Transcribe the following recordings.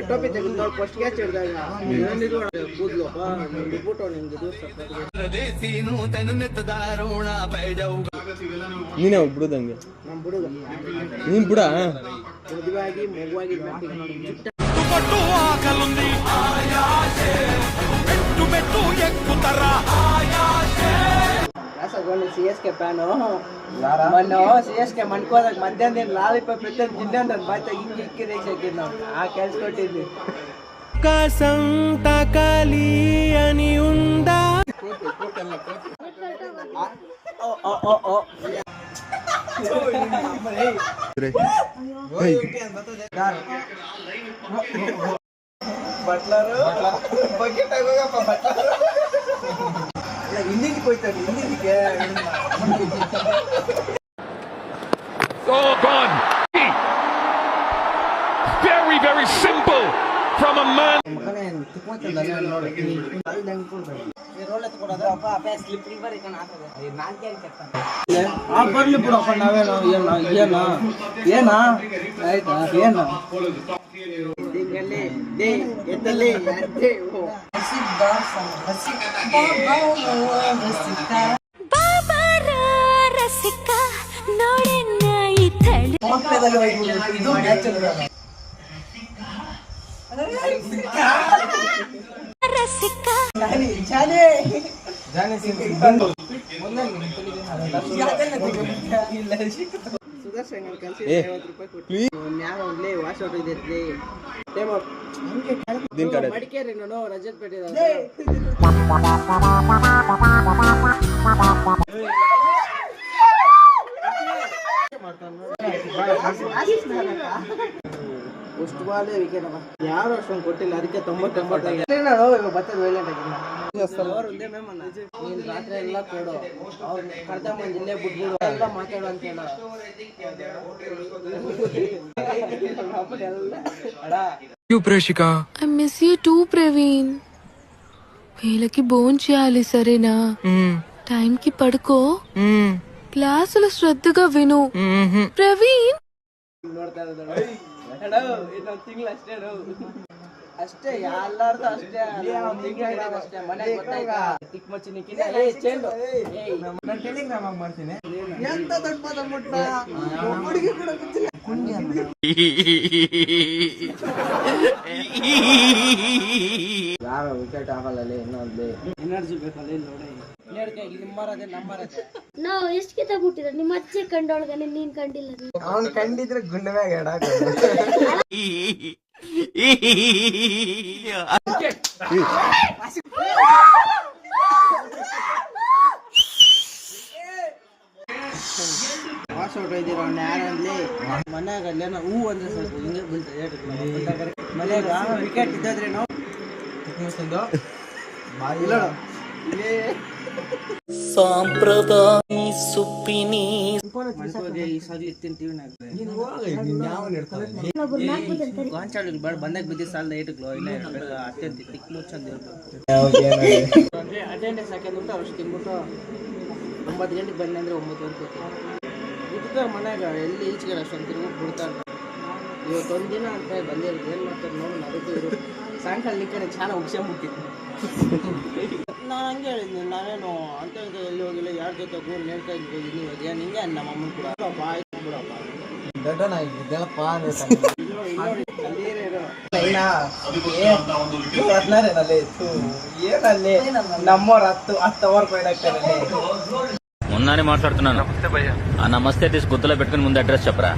ಟೋಪಿ ತೆಗೆದು first catch ಹಿಡಿದಾಗ ಕೂದ್ಲು ನೀನೇ ಬಿಡುದಂಗೆ ನೀನ್ ಬಿಡ ಮದುವಾಗಿ ಮಗುವಾಗಿ CSK ಫ್ಯಾನು ಮೊನ್ನೆ CSK ಮನ್ಕೋದಾಗ ಮಧ್ಯಾಹ್ನ ಲಾಲಿಪಾಪ್ ಇದ್ದ ತಿಂದ ಬಾಯ್ತ ಇಕ್ಕಿ ರೇಷಾಕಿದ್ ನಾವು ಆ ಕೆಲ್ಸ ಕೊಟ್ಟಿದ್ವಿ ಕಾಲಿ ಅನಿ ಉಂಡ ಬಟ್ಲರು ಬಕೆಟ್ ಆಗೋಗಪ್ಪ ಬಟ್ಲರು ಹಿಂದಿಗೆ ಹೋಯ್ತಾನೆ ಹಿಂದಿಗೆ very very simple from a man ಬರ್ಲಿ ಬಿಡಪ್ಪ ನಾವೇನೋ ಏನ ಏನ ಆಯ್ತಾ ಏನ ಎತ್ತಲ್ಲಿ ರಸಿಕ ನೋಡೆನ್ನ ಇತ್ತಳಿ ರಸಿಕ ಸುದರ್ಶನ್ ವಾಶ್ ಔಟ್ ಇದೈತಿ ಮಡಿಕೇರಿ ನೋಡು ರಜತ್ ಪೇಟೆ ಅಷ್ಟು ಬಾಲೇ ವಿಕೆಟ್ ಯಾರು ಅಷ್ಟೊಂದು ಕೊಟ್ಟಿಲ್ಲ ಅದಕ್ಕೆ 99 ನಾನು ಬರ್ತದೆ ವೈಲೆಂಟ್ ಆಗಿಲ್ಲ ಅವ್ರು ಒಂದೇ ಮ್ಯಾಮ್ ನೀನು ರಾತ್ರಿ ಎಲ್ಲ ಕೊಡು ಅವ್ರು ಕರ್ದ ಮಂದಿ ಇಲ್ಲೇ ಬಿಟ್ಬಿಡು ಎಲ್ಲ ಮಾತಾಡು ಅಂತ ಹೇಳ I miss you too, Praveen. వీళ్ళకి బోన్ చేయాలి సరేనా టైంకి పడుకో క్లాసులు శ్రద్ధగా విను ప్రవీణ్ ತಿಂಗಳು ಅಷ್ಟೇ ಎಲ್ಲಾರ್ದು ಅಷ್ಟೇ ಅಷ್ಟೇ ಮನೆ ಗೊತ್ತಾಯ್ತಾ ತಿಕ್ ಮಚ್ಚಿನಿಕ್ಕಿನ ಚೆಂಡು ನಾನು ಟೆಲಿಗ್ರಾಮ್ ಆಗಿ ಮಾಡ್ತೀನಿ ಎಂತ ದೊಡ್ಡ ಪದ ಮುಟ್ಟ ಹುಡುಗಿ ಕೂಡ ಗೊತ್ತಿಲ್ಲ ಯಾವ ವಿಕೆಟ್ ಆಗಲ್ಲ ಇನ್ನೊಂದು ಎನರ್ಜಿ ಬೇಕಲ್ಲ ಇಲ್ಲಿ ನೋಡಿ ನಾವು ಎಷ್ಟು ಕಿತ್ತಾಬಿಟ್ಟಿದ್ರೆ ನಿಮ್ಮ ಅಚ್ಚೆ ಕಂಡೊಳಗನೆ ನೀನ್ ಕಂಡಿಲ್ಲ ಅವನ್ ಕಂಡಿದ್ರೆ ಗುಂಡವ್ಯಾಗ ವಾಶ್ ಔಟ್ ಇದ್ದೀರ ಅವ್ನ ಯಾರಲ್ಲಿ ಮನ್ಯಾಗ ಅಲ್ಲೇನೋ ಹೂ ಅಂದ್ರೆ ಸ್ವಲ್ಪ ಹಿಂಗೆ ಬೀಳ್ತದೆ ಮನೆಯಾಗ ವಿಕೆಟ್ ಇದ್ದಾದ್ರೆ ನಾವು ಇಲ್ಲ ಸಾಂಪ್ರದಾಯ ಸುಪ್ಪಿನಿ ಬಂದಾಗ ಬಿದ್ದಿ ಸಾಲ ಇಟ್ಲು ಇಲ್ಲ ಅತ್ಯಂತ ತಿಕ್ ಮುಚ್ಚಂದ ಅಟೆಂಡೆನ್ಸ್ ಹಾಕ್ಯಂದು ಅಷ್ಟು ತಿನ್ಬಿಟ್ಟು 9 ಗಂಟೆಗೆ ಬನ್ನಿ ಅಂದ್ರೆ 9 ಗಂಟೆ ಇದಕ್ಕೆ ಮನ್ಯಾಗ ಎಲ್ಲಿ ಈಚೆಗೆ ಅಷ್ಟೊಂದು ತಿರುಗಿ ಬಿಡ್ತಾರೆ ಇವತ್ತೊಂದು ದಿನ ಅಂತ ಬಂದೇ ಇರುತ್ತೆ ಏನು ಮಾಡ್ತಾರೆ ನೋಡೋಣ ಅದಕ್ಕೆ ಇವರು ಸಾಯಂಕಾಲ ನಿಕ್ಕಡೆ ಚೆನ್ನಾಗಿ ಉಗ್ಸ್ಕೊಂಬಿಟ್ಟಿದ್ದು ನಾನು ಹಂಗೆ ಹೇಳಿದ್ನಿ ನಾನೇನು ಅಂತ ಎಲ್ಲಿ ಹೋಗಿಲ್ಲ ಯಾರ ಜೊತೆ ಗೋಲ್ ನೇಳ್ತಾ ಇದ್ವಿ ನೀವು ಏನು ಹಿಂಗೆ ನಮ್ಮ ಅಮ್ಮನ ಕೂಡ ಬಾಯ್ ಬಿಡಪ್ಪ ಏನಲ್ಲಿ ನಮ್ಮವ್ರು 10 ಓವರ್ ಪಾಯಿಂಟ್ ಆಗ್ತಾರೆ మొన్ననే మాట్లాడుతున్నాను ఆ నమస్తే తీసి గుర్తులో పెట్టుకుని ముందు అడ్రస్ చెప్పరా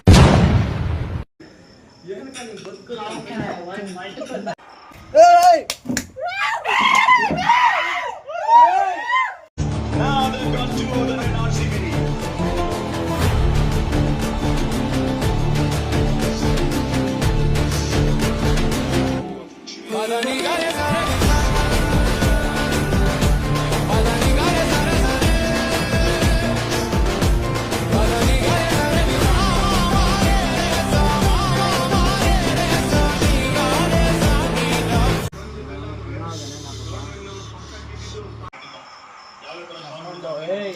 ಏಯ್